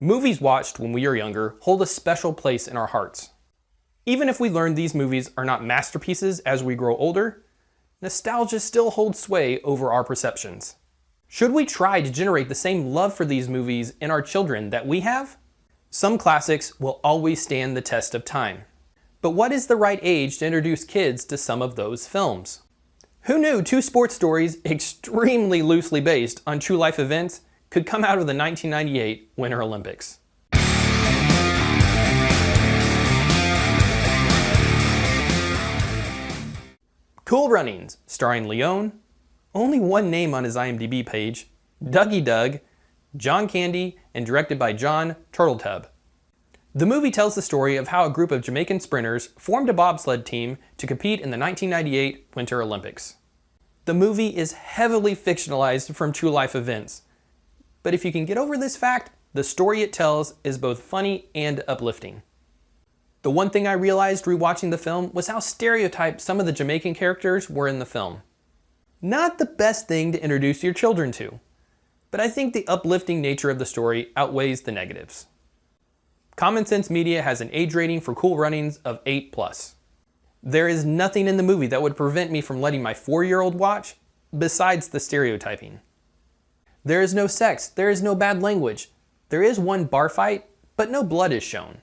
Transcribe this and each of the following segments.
Movies watched when we are younger hold a special place in our hearts. Even if we learn these movies are not masterpieces as we grow older, nostalgia still holds sway over our perceptions. Should we try to generate the same love for these movies in our children that we have? Some classics will always stand the test of time. But what is the right age to introduce kids to some of those films? Who knew two sports stories extremely loosely based on true life events could come out of the 1998 Winter Olympics? Cool Runnings, starring Leone, only one name on his IMDb page, Dougie Doug, John Candy, and directed by John Turteltaub. The movie tells the story of how a group of Jamaican sprinters formed a bobsled team to compete in the 1998 Winter Olympics. The movie is heavily fictionalized from true life events, but if you can get over this fact, the story it tells is both funny and uplifting. The one thing I realized rewatching the film was how stereotyped some of the Jamaican characters were in the film. Not the best thing to introduce your children to, but I think the uplifting nature of the story outweighs the negatives. Common Sense Media has an age rating for Cool Runnings of 8+. There is nothing in the movie that would prevent me from letting my 4-year-old watch, besides the stereotyping. There is no sex, there is no bad language. There is one bar fight, but no blood is shown.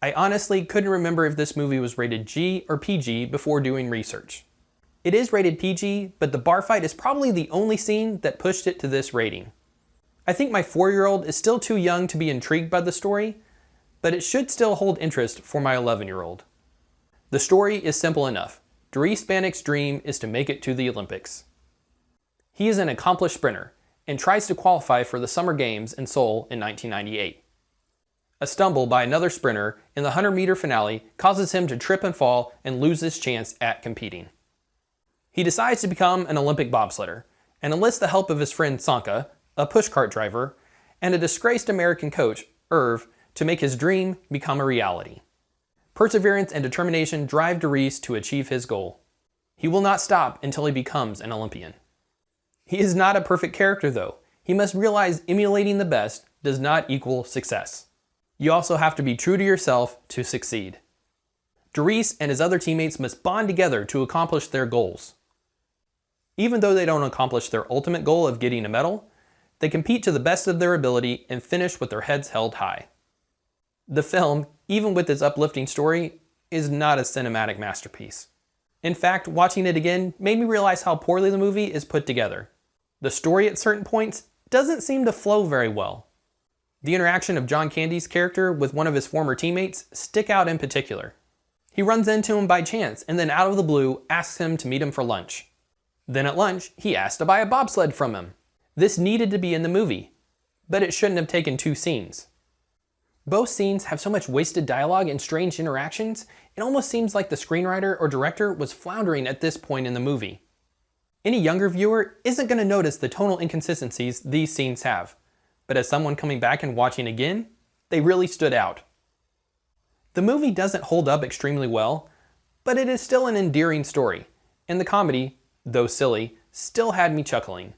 I honestly couldn't remember if this movie was rated G or PG before doing research. It is rated PG, but the bar fight is probably the only scene that pushed it to this rating. I think my 4-year-old is still too young to be intrigued by the story, but it should still hold interest for my 11-year-old. The story is simple enough. Dries Bannock's dream is to make it to the Olympics. He is an accomplished sprinter and tries to qualify for the Summer Games in Seoul in 1998. A stumble by another sprinter in the 100-meter finale causes him to trip and fall and lose his chance at competing. He decides to become an Olympic bobsledder and enlists the help of his friend Sanka, a pushcart driver, and a disgraced American coach, Irv, to make his dream become a reality. Perseverance and determination drive Dries to achieve his goal. He will not stop until he becomes an Olympian. He is not a perfect character though. He must realize emulating the best does not equal success. You also have to be true to yourself to succeed. Dries and his other teammates must bond together to accomplish their goals. Even though they don't accomplish their ultimate goal of getting a medal, they compete to the best of their ability and finish with their heads held high. The film, even with its uplifting story, is not a cinematic masterpiece. In fact, watching it again made me realize how poorly the movie is put together. The story at certain points doesn't seem to flow very well. The interaction of John Candy's character with one of his former teammates stick out in particular. He runs into him by chance and then out of the blue asks him to meet him for lunch. Then at lunch, he asks to buy a bobsled from him. This needed to be in the movie, but it shouldn't have taken 2 scenes. Both scenes have so much wasted dialogue and strange interactions, it almost seems like the screenwriter or director was floundering at this point in the movie. Any younger viewer isn't going to notice the tonal inconsistencies these scenes have, but as someone coming back and watching again, they really stood out. The movie doesn't hold up extremely well, but it is still an endearing story, and the comedy, though silly, still had me chuckling.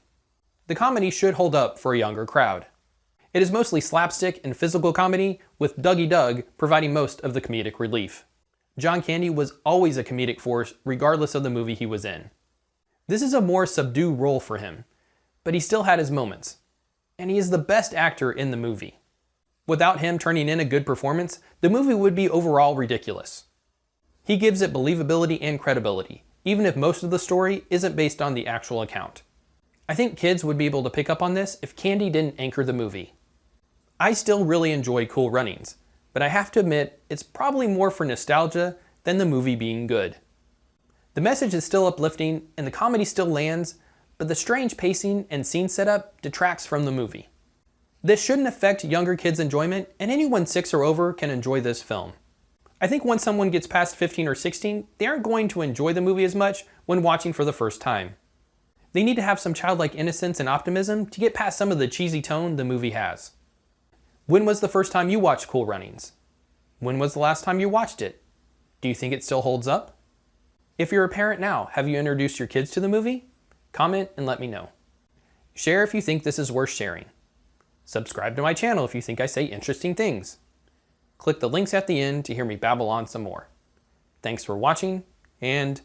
The comedy should hold up for a younger crowd. It is mostly slapstick and physical comedy, with Dougie Doug providing most of the comedic relief. John Candy was always a comedic force regardless of the movie he was in. This is a more subdued role for him, but he still had his moments, and he is the best actor in the movie. Without him turning in a good performance, the movie would be overall ridiculous. He gives it believability and credibility, even if most of the story isn't based on the actual account. I think kids would be able to pick up on this if Candy didn't anchor the movie. I still really enjoy Cool Runnings, but I have to admit it's probably more for nostalgia than the movie being good. The message is still uplifting and the comedy still lands, but the strange pacing and scene setup detracts from the movie. This shouldn't affect younger kids' enjoyment, and anyone 6 or over can enjoy this film. I think once someone gets past 15 or 16, they aren't going to enjoy the movie as much when watching for the first time. They need to have some childlike innocence and optimism to get past some of the cheesy tone the movie has. When was the first time you watched Cool Runnings? When was the last time you watched it? Do you think it still holds up? If you're a parent now, have you introduced your kids to the movie? Comment and let me know. Share if you think this is worth sharing. Subscribe to my channel if you think I say interesting things. Click the links at the end to hear me babble on some more. Thanks for watching, and